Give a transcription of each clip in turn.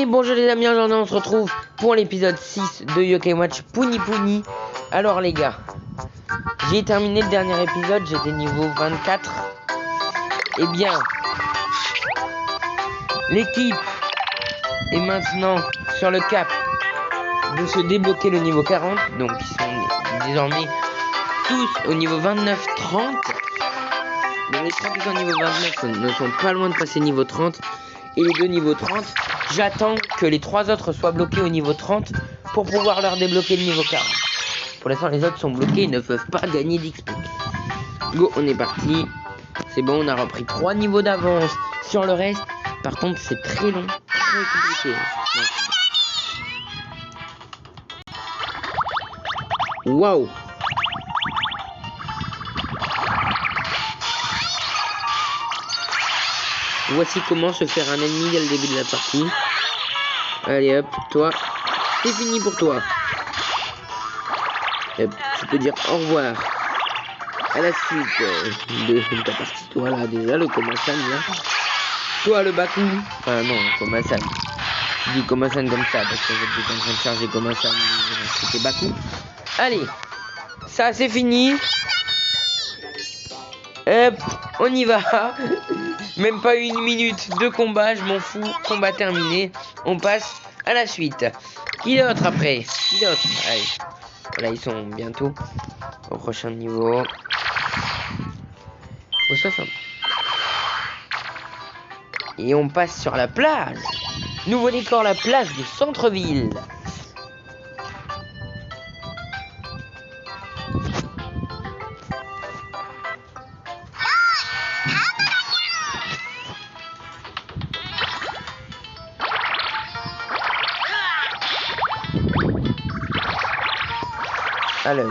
Et bonjour les amis, aujourd'hui on se retrouve pour l'épisode 6 de Yokai Watch Puni Puni. Alors les gars, j'ai terminé le dernier épisode, j'étais niveau 24. Et bien, l'équipe est maintenant sur le cap de se débloquer le niveau 40. Donc ils sont désormais tous au niveau 29-30. Donc les 3 qui sont au niveau 29 ne sont pas loin de passer niveau 30. Et les deux niveaux 30, j'attends que les 3 autres soient bloqués au niveau 30 pour pouvoir leur débloquer le niveau 40. Pour l'instant, les autres sont bloqués, ils ne peuvent pas gagner d'XP. Go, on est parti. C'est bon, on a repris 3 niveaux d'avance sur le reste. Par contre, c'est très long, très compliqué. Waouh! Voici comment se faire un ennemi dès le début de la partie. Allez hop, toi, c'est fini pour toi. Hop, tu peux dire au revoir à la suite de ta partie. Toi là, déjà le Komasan là. Toi le Baku. Enfin non, Komasan. Je dis Komasan comme ça parce que j'étais en train de charger Komasan. C'était Baku. Allez, ça c'est fini. Hop, on y va. Même pas une minute de combat, je m'en fous. Combat terminé. On passe à la suite. Qui d'autre après? Qui d'autre? Allez. Voilà, ils sont bientôt au prochain niveau. Au 60. Et on passe sur la plage. Nouveau décor, la plage du centre-ville. À l'œil.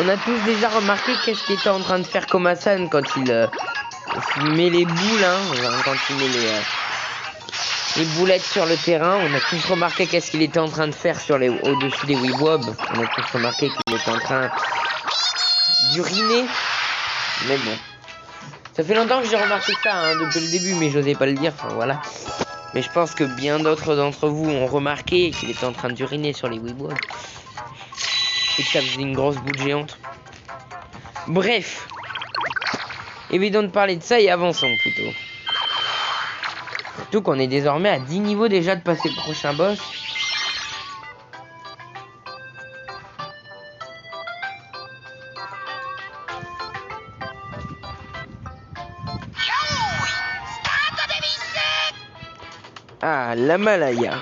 On a tous déjà remarqué qu'est-ce qu'il était en train de faire Komasan quand il met les boules, hein, quand il met les boulettes sur le terrain. On a tous remarqué qu'est-ce qu'il était en train de faire sur au-dessus des Weebob. On a tous remarqué qu'il était en train d'uriner. Mais bon, ça fait longtemps que j'ai remarqué ça depuis le début, mais j'osais pas le dire. Enfin voilà. Mais je pense que bien d'autres d'entre vous ont remarqué qu'il était en train d'uriner sur les Weebob. Et que ça faisait une grosse boule géante. Bref. Évident de parler de ça et avançons plutôt. Surtout qu'on est désormais à 10 niveaux déjà de passer le prochain boss. Ah, la Malaya.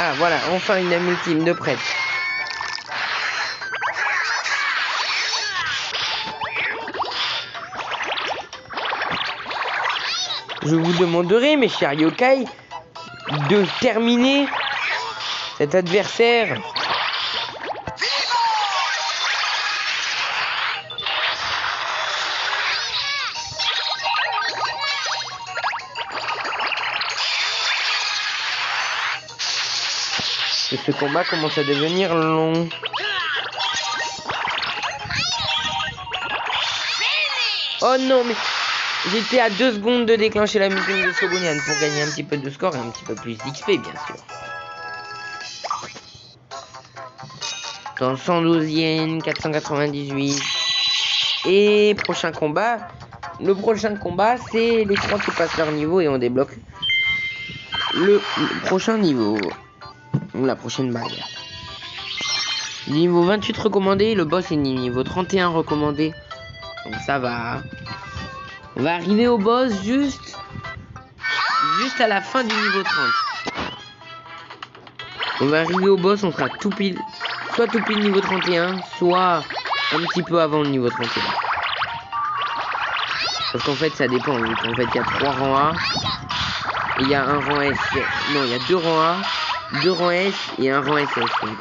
Ah voilà, enfin une âme ultime de prête. Je vous demanderai, mes chers yokai, de terminer cet adversaire. Et ce combat commence à devenir long. Oh non, mais j'étais à 2 secondes de déclencher la meeting de Shogunyan pour gagner un petit peu de score et un petit peu plus d'XP, bien sûr. Dans 112 yens, 498. Et prochain combat. Le prochain combat, c'est les 3 qui passent leur niveau et on débloque le prochain niveau. Ou la prochaine barrière. Niveau 28 recommandé, le boss est niveau 31 recommandé. Donc ça va. On va arriver au boss juste à la fin du niveau 30. On va arriver au boss, on sera tout pile, soit tout pile niveau 31, soit un petit peu avant le niveau 31. Parce qu'en fait ça dépend, en fait il y a 3 rangs A, et il y a un rang S, non il y a 2 rangs A, 2 rangs S et un rang SS. Donc,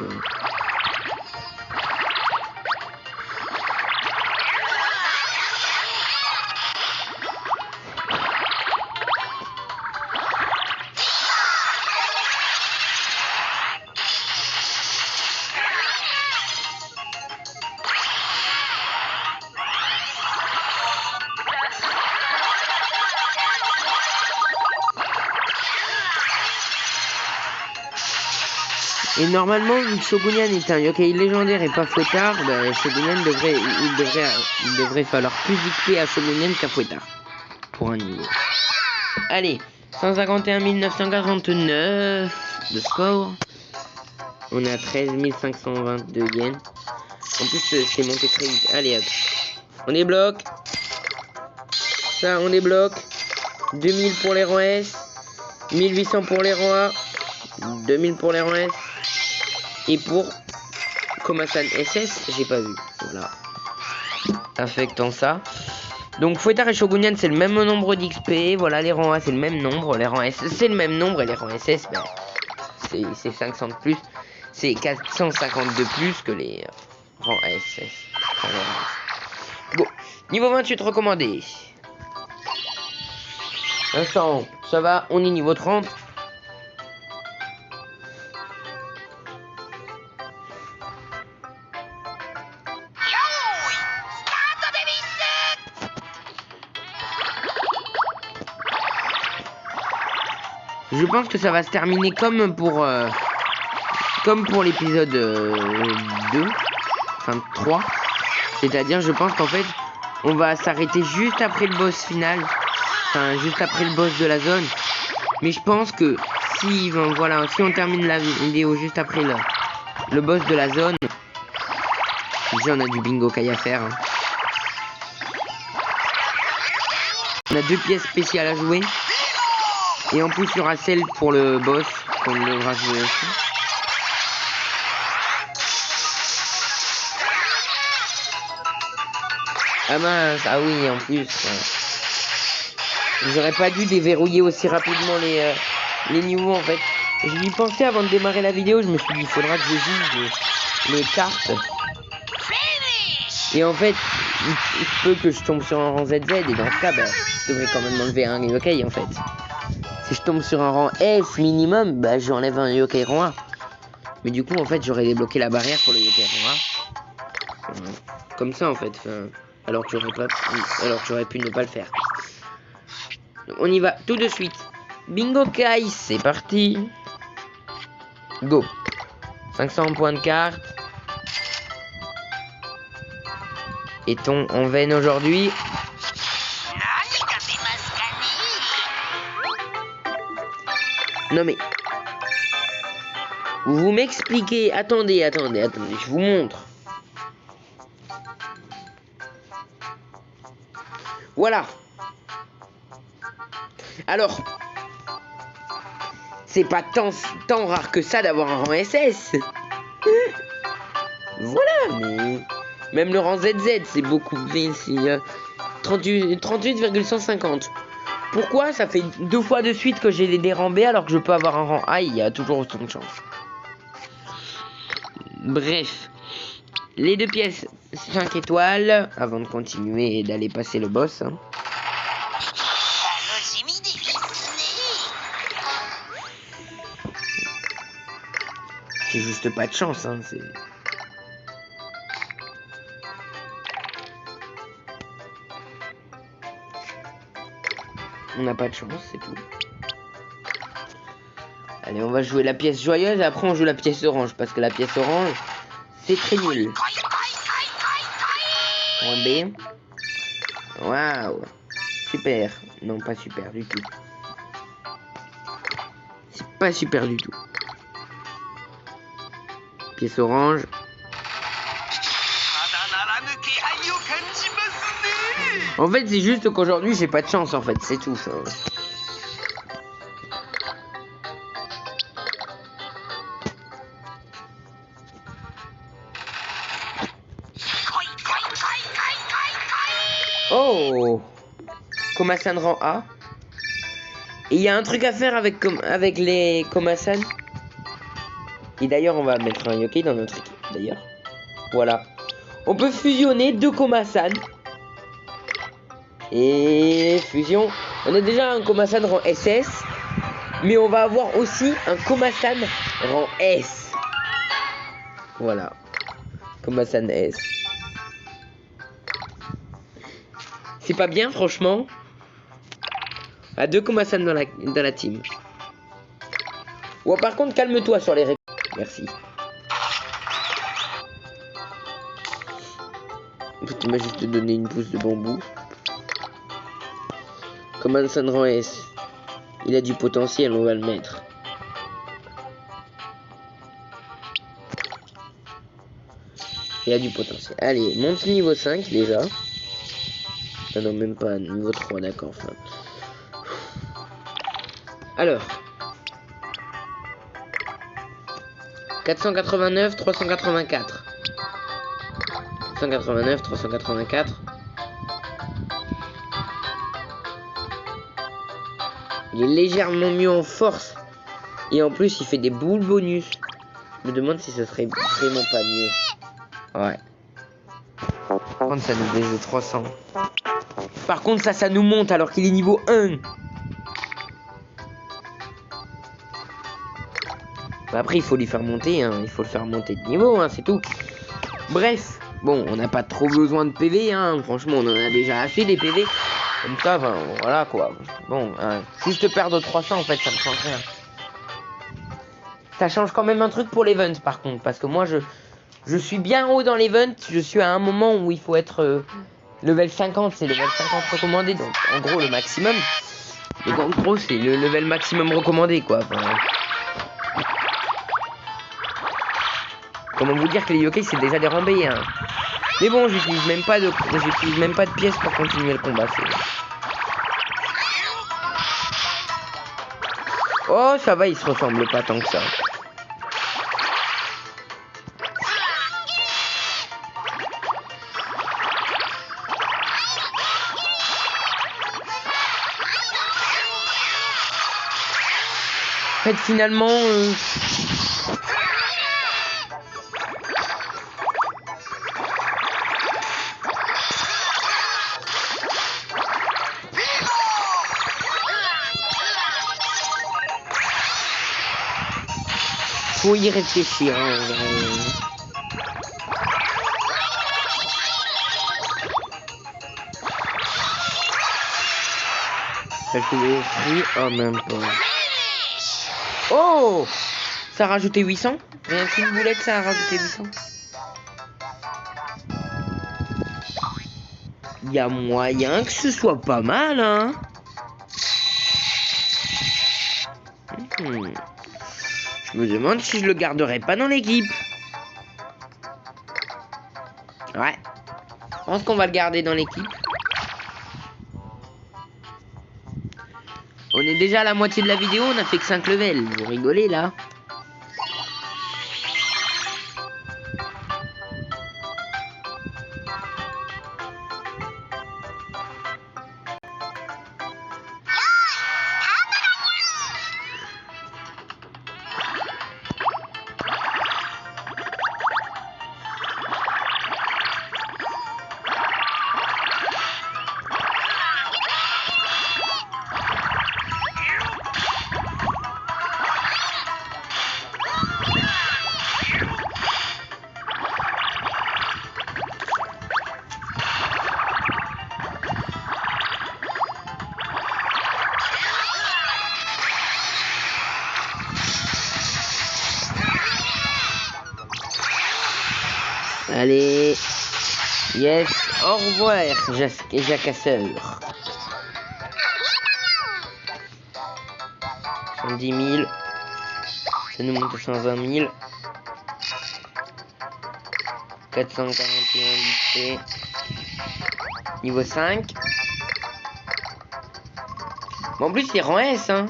et normalement, vu que Shogunyan est un yokai légendaire et pas Fouettard, bah, Shogunyan il devrait falloir plus XP à Shogunyan qu'à Fouettard. Pour un niveau. Allez, 151 949 de score. On a 13 522 yens. En plus, c'est monté très vite. Allez hop. On débloque. Ça, on débloque. 2000 pour les rangs S. 1800 pour les rangs A. 2000 pour les rangs S. Et pour Komasan SS, j'ai pas vu. Voilà. Affectant ça. Donc Fouettard et Shogunyan, c'est le même nombre d'XP. Voilà, les rangs A, c'est le même nombre. Les rangs S, c'est le même nombre. Et les rangs SS, ben, c'est 500 de plus. C'est 450 de plus que les rangs SS. Bon, niveau 28 recommandé. Instant, ça va, on est niveau 30. Je pense que ça va se terminer comme pour l'épisode 2, enfin 3. C'est-à-dire, je pense qu'en fait, on va s'arrêter juste après le boss final. Enfin, juste après le boss de la zone. Mais je pense que si on termine la vidéo juste après le boss de la zone. Déjà, on a du bingo kai à faire. Hein. On a 2 pièces spéciales à jouer. Et en plus, il y aura celle pour le boss qu'on devra jouer aussi. Ah mince, ah oui, en plus. J'aurais pas dû déverrouiller aussi rapidement les niveaux en fait. J'y pensais avant de démarrer la vidéo, je me suis dit, il faudra que je joue les cartes. Et en fait, il se peut que je tombe sur un rang ZZ, et dans ce cas, bah, je devrais quand même enlever un yokai en fait. Si je tombe sur un rang S minimum, bah j'enlève un yokai rang A. Mais du coup, en fait, j'aurais débloqué la barrière pour le yokai rang A. Comme ça en fait. Alors que j'aurais pu ne pas le faire. Donc, on y va tout de suite. Bingo Kai, c'est parti. Go. 500 points de carte. Est-on en veine aujourd'hui? Non mais... Vous m'expliquez... Attendez, je vous montre. Voilà. Alors... C'est pas tant rare que ça d'avoir un rang SS. Voilà, mais... Même le rang ZZ, c'est beaucoup... 38,150. Pourquoi ça fait 2 fois de suite que j'ai des rangs B alors que je peux avoir un rang A, il y a toujours autant de chance. Bref. Les 2 pièces 5 étoiles avant de continuer et d'aller passer le boss. Hein. C'est juste pas de chance, hein, c'est... On n'a pas de chance, c'est tout. Allez, on va jouer la pièce joyeuse et après on joue la pièce orange. Parce que la pièce orange, c'est très nul. Rang B. Waouh. Super. Non, pas super du tout. C'est pas super du tout. Pièce orange. En fait, c'est juste qu'aujourd'hui, j'ai pas de chance, en fait. C'est tout, ça. Oh, Komasan rang A. Et il y a un truc à faire avec les Komasan. Et d'ailleurs, on va mettre un yokai dans notre équipe, d'ailleurs. Voilà. On peut fusionner deux Komasan. Et fusion. On a déjà un Komasan rang SS. Mais on va avoir aussi un Komasan rang S. Voilà. Komasan S. C'est pas bien, franchement. À deux Komasan dans la team. Ouais, par contre, calme-toi sur les réponses. Merci. Tu m'as juste donné une pousse de bambou. Komasan rang S. Il a du potentiel, on va le mettre. Il a du potentiel. Allez, monte niveau 5 déjà. Ah non, même pas niveau 3, d'accord. Enfin. Alors. 489, 384. 489, 384. Il est légèrement mieux en force. Et en plus, il fait des boules bonus. Je me demande si ce serait vraiment pas mieux. Ouais. Par contre, ça nous baisse de 300. Par contre, ça nous monte alors qu'il est niveau 1. Après, il faut lui faire monter, hein. Il faut le faire monter de niveau, hein, c'est tout. Bref, bon, on n'a pas trop besoin de PV, hein. Franchement, on en a déjà assez des PV. Comme ça, enfin, voilà quoi. Bon, hein, juste perdre 300, en fait, ça ne change rien. Ça change quand même un truc pour l'event, par contre. Parce que moi, je suis bien haut dans l'event. Je suis à un moment où il faut être level 50. C'est level 50 recommandé. Donc, en gros, le maximum. Donc, en gros, c'est le level maximum recommandé, quoi. Enfin, comment vous dire que les yokais, c'est déjà des rambés, hein. Mais bon, j'utilise même pas de pièces pour continuer le combat. Oh, ça va, ils se ressemblent pas tant que ça. En fait, finalement... faut y réfléchir, hein, oh, même pas. Oh, ça a rajouté 800. Rien qu'une boulette, ça a rajouté 800. Il y a moyen que ce soit pas mal, hein. Je me demande si je le garderai pas dans l'équipe. Ouais. Je pense qu'on va le garder dans l'équipe. On est déjà à la moitié de la vidéo, on a fait que 5 levels. Vous rigolez là? Allez. Yes. Au revoir, Jacasseur. 110 000. Ça nous monte à 120 000. 441 lycées. Niveau 5. Bon, en plus, c'est rang S, hein.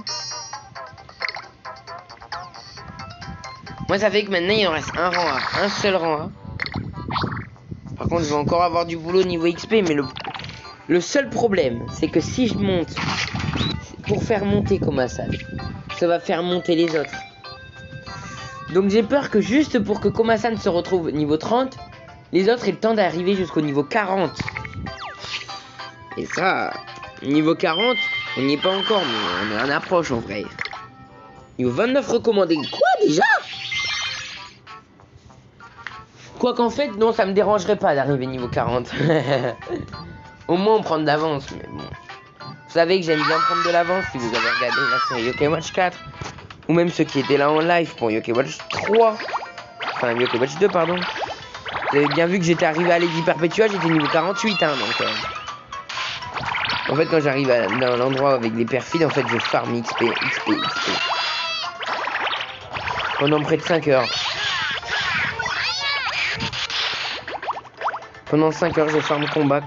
Moi, ça fait que maintenant, il en reste un rang A. Un seul rang A. Par contre, je vais encore avoir du boulot niveau XP, mais le seul problème, c'est que si je monte, pour faire monter Komasan, ça va faire monter les autres. Donc j'ai peur que juste pour que Komasan se retrouve niveau 30, les autres aient le temps d'arriver jusqu'au niveau 40. Et ça, niveau 40, on n'y est pas encore, mais on est en approche en vrai. Niveau 29 recommandé. Quoi déjà? Quoi qu'en fait, non, ça me dérangerait pas d'arriver niveau 40. Au moins on prend de l'avance, mais bon. Vous savez que j'aime bien prendre de l'avance si vous avez regardé la série Yokai Watch 4. Ou même ceux qui étaient là en live pour Yokai Watch 3. Enfin, Yokai Watch 2, pardon. Vous avez bien vu que j'étais arrivé à Lady Perpetua, j'étais niveau 48, hein, donc... En fait, quand j'arrive dans l'endroit avec les perfides, en fait, je farm XP. Pendant près de 5 heures. Pendant 5 heures, je farm combat.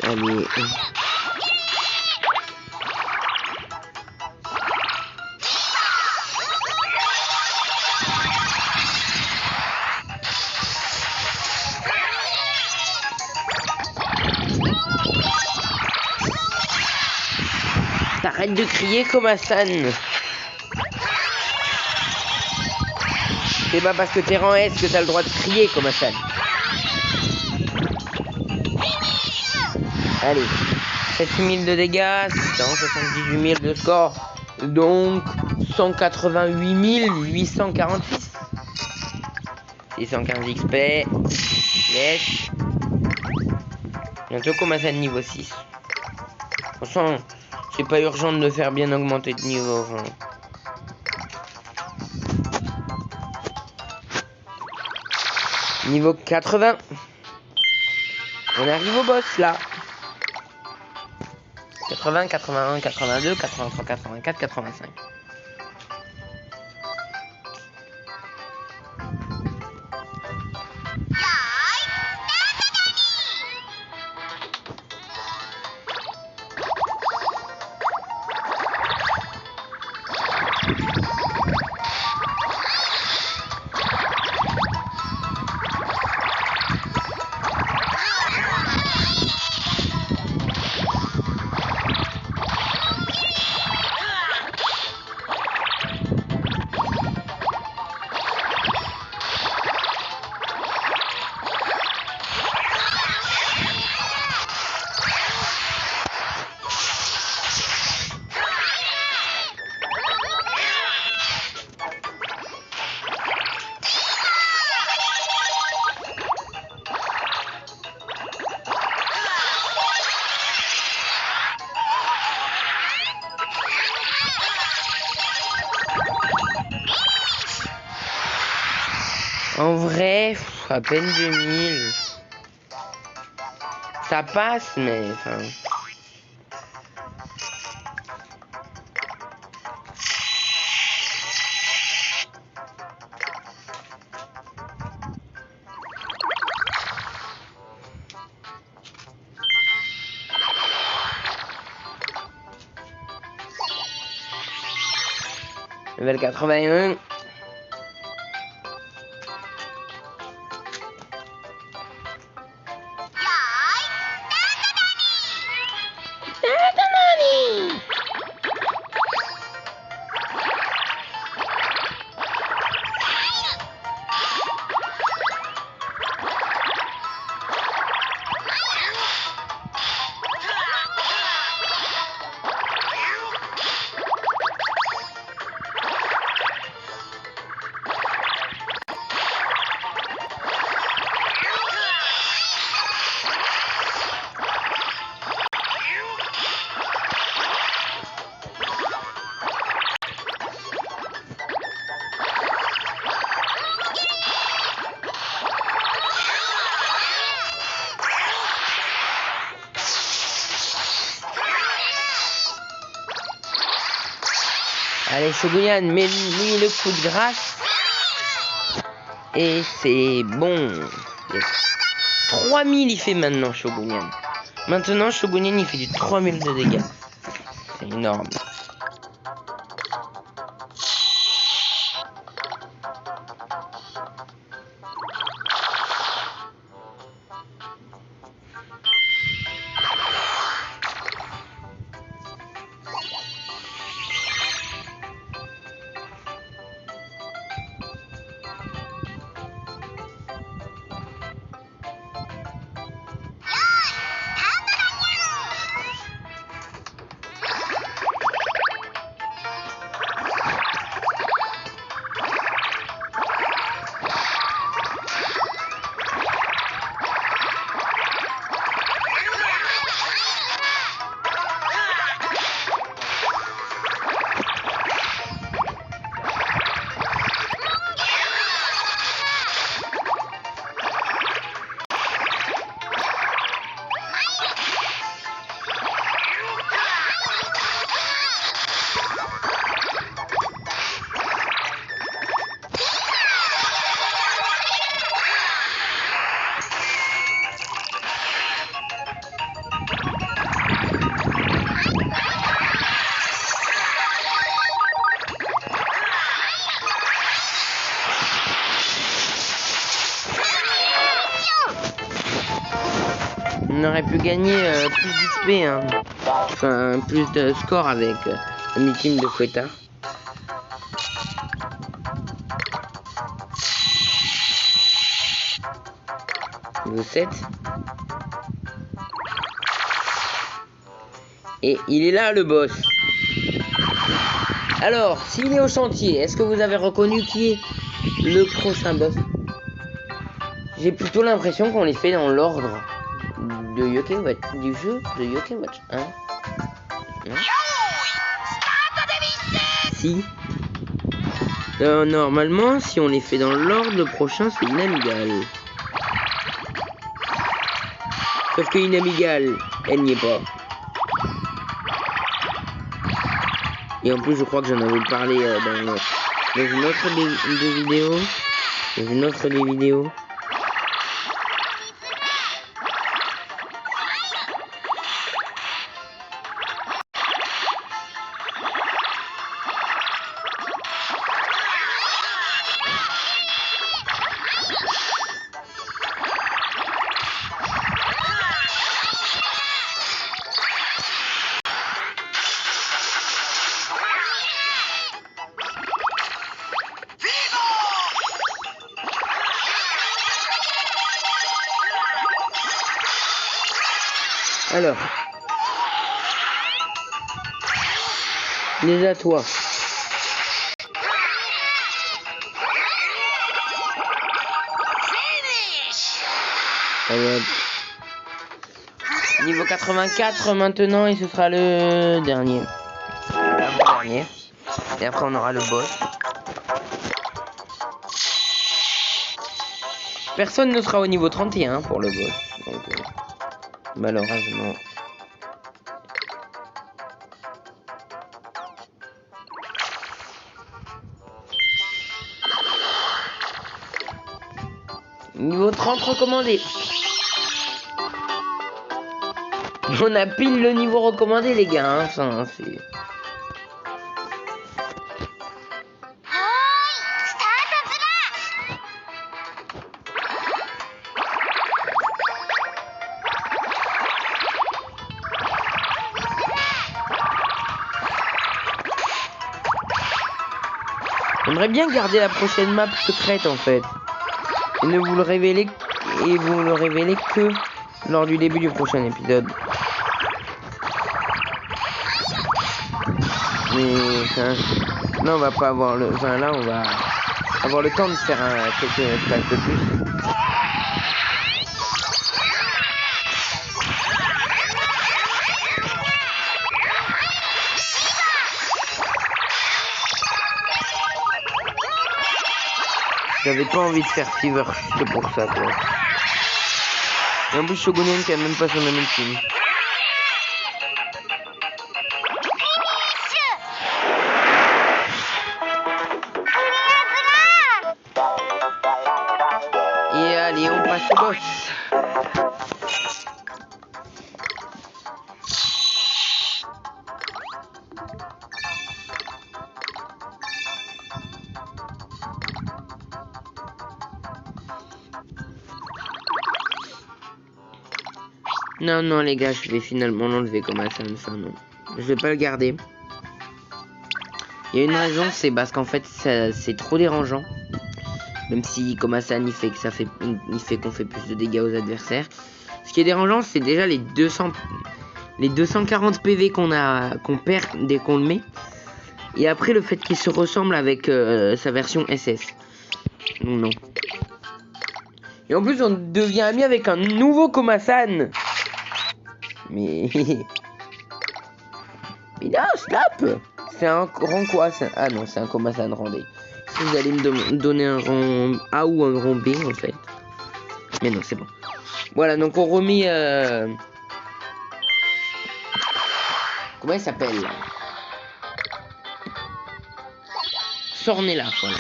Allez. T'arrêtes de crier, Komasan. C'est pas parce que t'es rang S que t'as le droit de crier, Komasan. Allez, 7000 de dégâts, 178 000 de score, donc 188 846. 615 XP, yes. Bientôt Komasan niveau 6. Franchement, c'est pas urgent de me faire bien augmenter de niveau. Enfin. Niveau 80. On arrive au boss là. 80, 81, 82, 83, 84, 85. En vrai, à peine 2000. Ça passe, mais enfin... Level 81. Allez, Shogunyan, mets-lui le coup de grâce. Et c'est bon. Yes. 3000 il fait maintenant, Shogunyan. Maintenant, Shogunyan, il fait du 3000 de dégâts. C'est énorme. On aurait pu gagner plus d'XP, hein. Enfin plus de score avec la mi-team de Fouettard. Niveau 7. Et il est là le boss. Alors, s'il est au chantier, est-ce que vous avez reconnu qui est le prochain boss? J'ai plutôt l'impression qu'on les fait dans l'ordre de Yokai Watch, du jeu de Yokai Watch 1. Non? Si. Normalement, si on les fait dans l'ordre, le prochain c'est Inamigal. Sauf que Inamigal, elle n'y est pas. Et en plus, je crois que j'en avais parlé dans une autre des vidéos. Dans une autre des vidéos. Alors, déjà toi. Niveau 84 maintenant et ce sera le dernier. L'avant-dernier. Et après on aura le boss. Personne ne sera au niveau 31 pour le boss. Donc, malheureusement. Niveau 30 recommandé. On a pile le niveau recommandé les gars. Hein. Enfin, c'est... J'aimerais bien garder la prochaine map secrète en fait. Et ne vous le révélez que lors du début du prochain épisode. Mais enfin, là on va pas avoir le. Enfin là on va avoir le temps de faire quelques places de plus. J'avais pas envie de faire Fever, c'était pour ça quoi. Et en plus Shogunyan qui a même pas son même ultime. Et allez, on passe au boss. Non, non, les gars, je vais finalement l'enlever comme ça, non. Je vais pas le garder. Il y a une raison, c'est parce qu'en fait, c'est trop dérangeant. Même si, comme Hassan, il fait qu'on fait plus de dégâts aux adversaires. Ce qui est dérangeant, c'est déjà les 240 PV qu'on perd dès qu'on le met. Et après, le fait qu'il se ressemble avec sa version SS. Non. Et en plus, on devient ami avec un nouveau Komasan. Mais non, stop. C'est un rang quoi? Ah non, c'est un Komasan rang D. Vous allez me donner un rang A ou un rang B en fait. Mais non, c'est bon. Voilà, donc on remet... Comment il s'appelle? Sornella, voilà.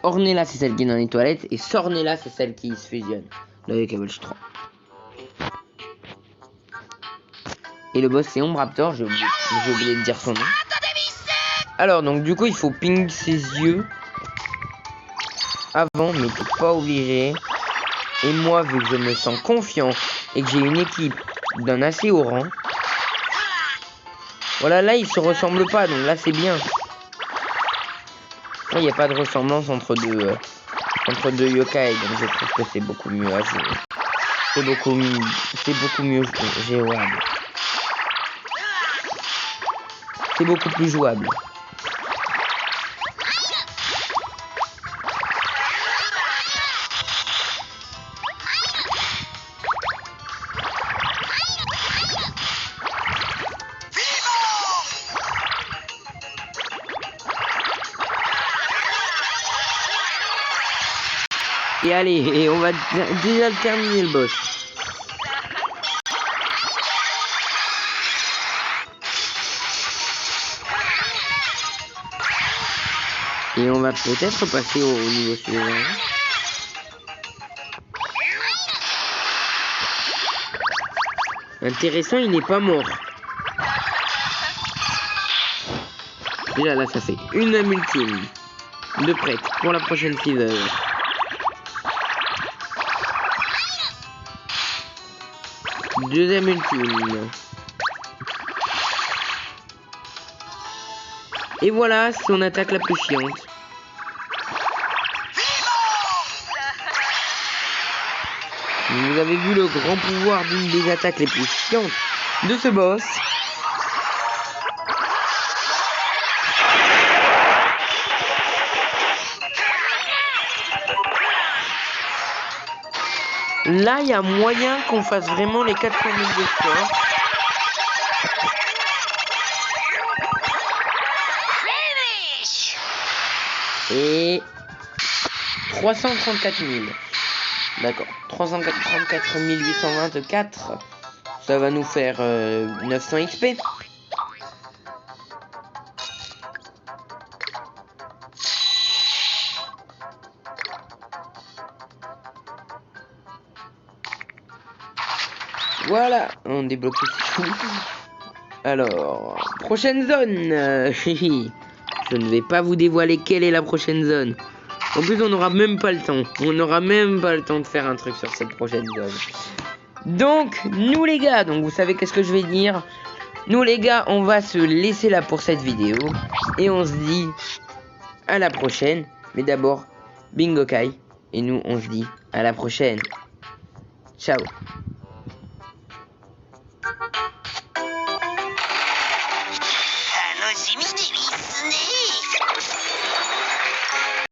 Ornella, c'est celle qui est dans les toilettes. Et Sornella, c'est celle qui se fusionne. Avec Evolge 3. Et le boss, c'est Ombraptor. J'ai oublié de dire son nom. Alors, donc du coup, il faut ping ses yeux. Avant, mais t'es pas obligé. Et moi, vu que je me sens confiant et que j'ai une équipe d'un assez haut rang. Voilà, là, ils se ressemblent pas. Donc là, c'est bien. Là, il n'y a pas de ressemblance entre deux yokai. Donc je trouve que c'est beaucoup mieux à jouer. C'est beaucoup mieux jouable. C'est beaucoup plus jouable. Et allez, et on va déjà terminer le boss. Et on va peut-être passer au niveau suivant. Intéressant, il n'est pas mort. Déjà là, ça fait une âme ultime de prête pour la prochaine fever. Deuxième ultime. Et voilà, son attaque la plus chiante. Vous avez vu le grand pouvoir d'une des attaques les plus chiantes de ce boss. Là, il y a moyen qu'on fasse vraiment les 400 000 de score. Et 334 000. D'accord. 334 824. Ça va nous faire 900 XP. Voilà, on débloque tout. Alors, prochaine zone. Je ne vais pas vous dévoiler quelle est la prochaine zone. En plus, on n'aura même pas le temps. On n'aura même pas le temps de faire un truc sur cette prochaine zone. Donc, nous les gars, donc vous savez qu'est-ce que je vais dire. Nous les gars, on va se laisser là pour cette vidéo. Et on se dit à la prochaine. Mais d'abord, Bingo Kai. Et nous, on se dit à la prochaine. Ciao.